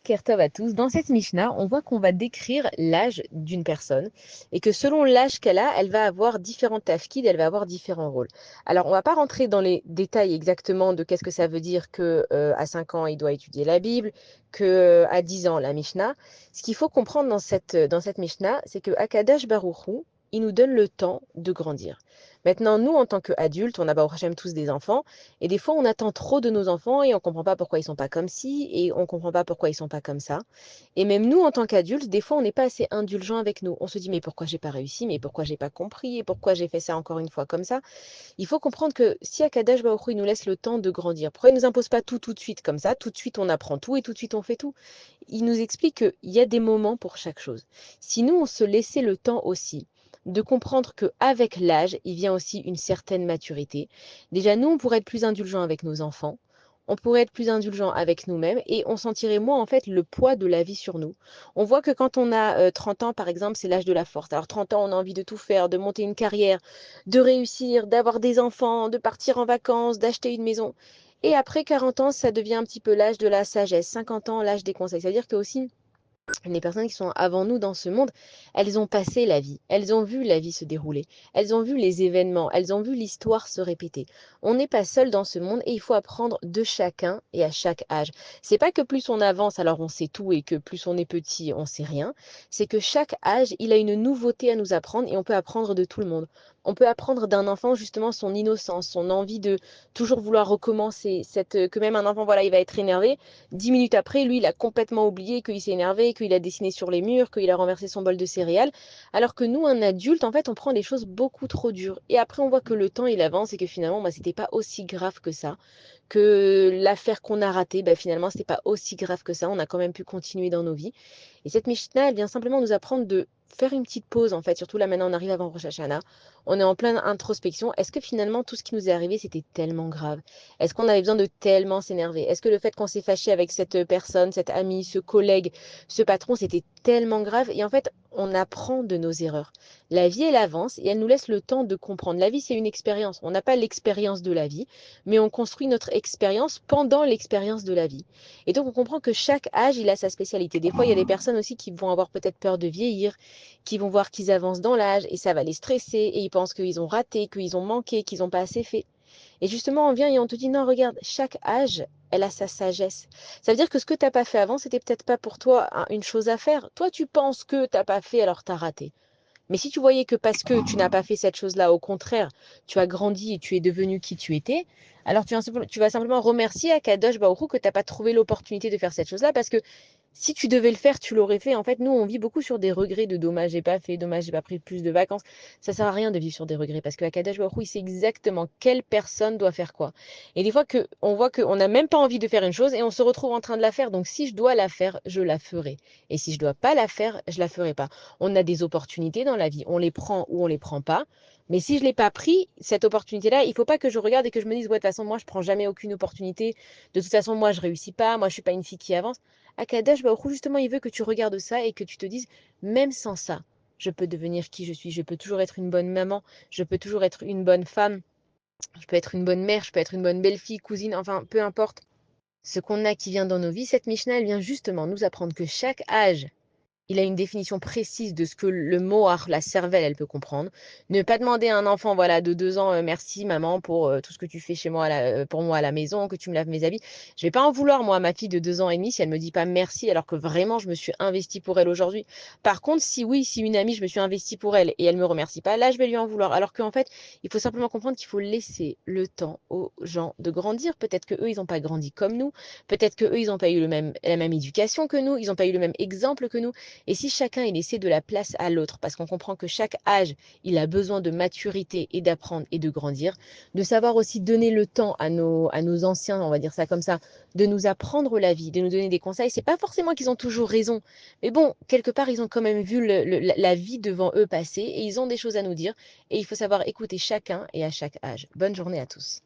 Boker Tov à tous. Dans cette Mishnah, on voit qu'on va décrire l'âge d'une personne et que selon l'âge qu'elle a, elle va avoir différents tafkids, elle va avoir différents rôles. Alors, on va pas rentrer dans les détails exactement de qu'est-ce que ça veut dire que à 5 ans, il doit étudier la Bible, que à 10 ans, la Mishnah. Ce qu'il faut comprendre dans cette Mishnah, c'est que Akadash Baruch Hu, il nous donne le temps de grandir. Maintenant, nous, en tant qu'adultes, on a Baruch Hashem tous des enfants, et des fois, on attend trop de nos enfants et on comprend pas pourquoi ils sont pas comme ci et on comprend pas pourquoi ils sont pas comme ça. Et même nous, en tant qu'adultes, des fois, on n'est pas assez indulgent avec nous. On se dit, mais pourquoi j'ai pas réussi, mais pourquoi j'ai pas compris et pourquoi j'ai fait ça encore une fois comme ça. Il faut comprendre que si Akadash Baruch Hu, il nous laisse le temps de grandir, pourquoi il nous impose pas tout de suite comme ça, tout de suite on apprend tout et tout de suite on fait tout. Il nous explique qu'il y a des moments pour chaque chose. Si nous, on se laissait le temps aussi de comprendre qu'avec l'âge, il vient aussi une certaine maturité. Déjà, nous, on pourrait être plus indulgents avec nos enfants, on pourrait être plus indulgents avec nous-mêmes et on sentirait moins en fait le poids de la vie sur nous. On voit que quand on a 30 ans, par exemple, c'est l'âge de la force. Alors 30 ans, on a envie de tout faire, de monter une carrière, de réussir, d'avoir des enfants, de partir en vacances, d'acheter une maison. Et après 40 ans, ça devient un petit peu l'âge de la sagesse. 50 ans, l'âge des conseils. C'est-à-dire que aussi, les personnes qui sont avant nous dans ce monde, elles ont passé la vie, elles ont vu la vie se dérouler, elles ont vu les événements, elles ont vu l'histoire se répéter. On n'est pas seul dans ce monde et il faut apprendre de chacun et à chaque âge. C'est pas que plus on avance, alors on sait tout et que plus on est petit, on sait rien. C'est que chaque âge, il a une nouveauté à nous apprendre et on peut apprendre de tout le monde. On peut apprendre d'un enfant justement son innocence, son envie de toujours vouloir recommencer, que même un enfant, voilà, il va être énervé. 10 minutes après, lui, il a complètement oublié qu'il s'est énervé, qu'il a dessiné sur les murs, qu'il a renversé son bol de céréales. Alors que nous, un adulte, en fait, on prend des choses beaucoup trop dures. Et après, on voit que le temps, il avance et que finalement, bah, c'était pas aussi grave que ça. Que l'affaire qu'on a ratée, bah, finalement, c'était pas aussi grave que ça. On a quand même pu continuer dans nos vies. Et cette Mishnah, elle vient simplement nous apprendre de faire une petite pause, en fait. Surtout là, maintenant, on arrive avant Rosh Hashanah. On est en pleine introspection. Est-ce que finalement, tout ce qui nous est arrivé, c'était tellement grave? Est-ce qu'on avait besoin de tellement s'énerver? Est-ce que le fait qu'on s'est fâché avec cette personne, cet ami, ce collègue, ce patron, c'était tellement grave? Et en fait, on apprend de nos erreurs. La vie, elle avance et elle nous laisse le temps de comprendre. La vie, c'est une expérience. On n'a pas l'expérience de la vie, mais on construit notre expérience pendant l'expérience de la vie. Et donc, on comprend que chaque âge, il a sa spécialité. Des fois, il y a des personnes aussi qui vont avoir peut-être peur de vieillir, qui vont voir qu'ils avancent dans l'âge et ça va les stresser et ils pensent qu'ils ont raté, qu'ils ont manqué, qu'ils n'ont pas assez fait. Et justement, on vient et on te dit, non, regarde, chaque âge, elle a sa sagesse. Ça veut dire que ce que tu n'as pas fait avant, c'était peut-être pas pour toi une chose à faire. Toi, tu penses que tu n'as pas fait, alors tu as raté. Mais si tu voyais que parce que tu n'as pas fait cette chose-là, au contraire, tu as grandi et tu es devenu qui tu étais, alors tu vas simplement remercier Akadosh Baruch Hu que tu n'as pas trouvé l'opportunité de faire cette chose-là parce que si tu devais le faire, tu l'aurais fait. En fait, nous, on vit beaucoup sur des regrets de dommage, j'ai pas fait, dommage, j'ai pas pris plus de vacances. Ça sert à rien de vivre sur des regrets parce que Akadosh Baruch Hu, il sait exactement quelle personne doit faire quoi. Et des fois on voit qu'on n'a même pas envie de faire une chose et on se retrouve en train de la faire. Donc, si je dois la faire, je la ferai. Et si je dois pas la faire, je la ferai pas. On a des opportunités dans la vie, on les prend ou on les prend pas. Mais si je l'ai pas pris, cette opportunité-là, il faut pas que je regarde et que je me dise, ouais, de toute façon, moi, je prends jamais aucune opportunité. De toute façon, moi, je réussis pas. Moi, je suis pas une fille qui avance. Akadash Baruch Hu, justement, il veut que tu regardes ça et que tu te dises, même sans ça, je peux devenir qui je suis. Je peux toujours être une bonne maman. Je peux toujours être une bonne femme. Je peux être une bonne mère. Je peux être une bonne belle-fille, cousine. Enfin, peu importe ce qu'on a qui vient dans nos vies. Cette Mishnah, elle vient justement nous apprendre que chaque âge il a une définition précise de ce que le mohar, la cervelle, elle peut comprendre. Ne pas demander à un enfant voilà, de 2 ans, merci maman pour tout ce que tu fais chez moi, pour moi à la maison, que tu me laves mes habits. Je vais pas en vouloir, moi, à ma fille de 2 ans et demi, si elle me dit pas merci, alors que vraiment, je me suis investie pour elle aujourd'hui. Par contre, si oui, si une amie, je me suis investie pour elle et elle me remercie pas, là, je vais lui en vouloir. Alors qu'en fait, il faut simplement comprendre qu'il faut laisser le temps aux gens de grandir. Peut-être que eux, ils n'ont pas grandi comme nous. Peut-être que eux, ils n'ont pas eu la même éducation que nous. Ils n'ont pas eu le même exemple que nous. Et si chacun il laissait de la place à l'autre, parce qu'on comprend que chaque âge, il a besoin de maturité et d'apprendre et de grandir, de savoir aussi donner le temps à nos anciens, on va dire ça comme ça, de nous apprendre la vie, de nous donner des conseils. C'est pas forcément qu'ils ont toujours raison, mais bon, quelque part, ils ont quand même vu la vie devant eux passer et ils ont des choses à nous dire. Et il faut savoir écouter chacun et à chaque âge. Bonne journée à tous.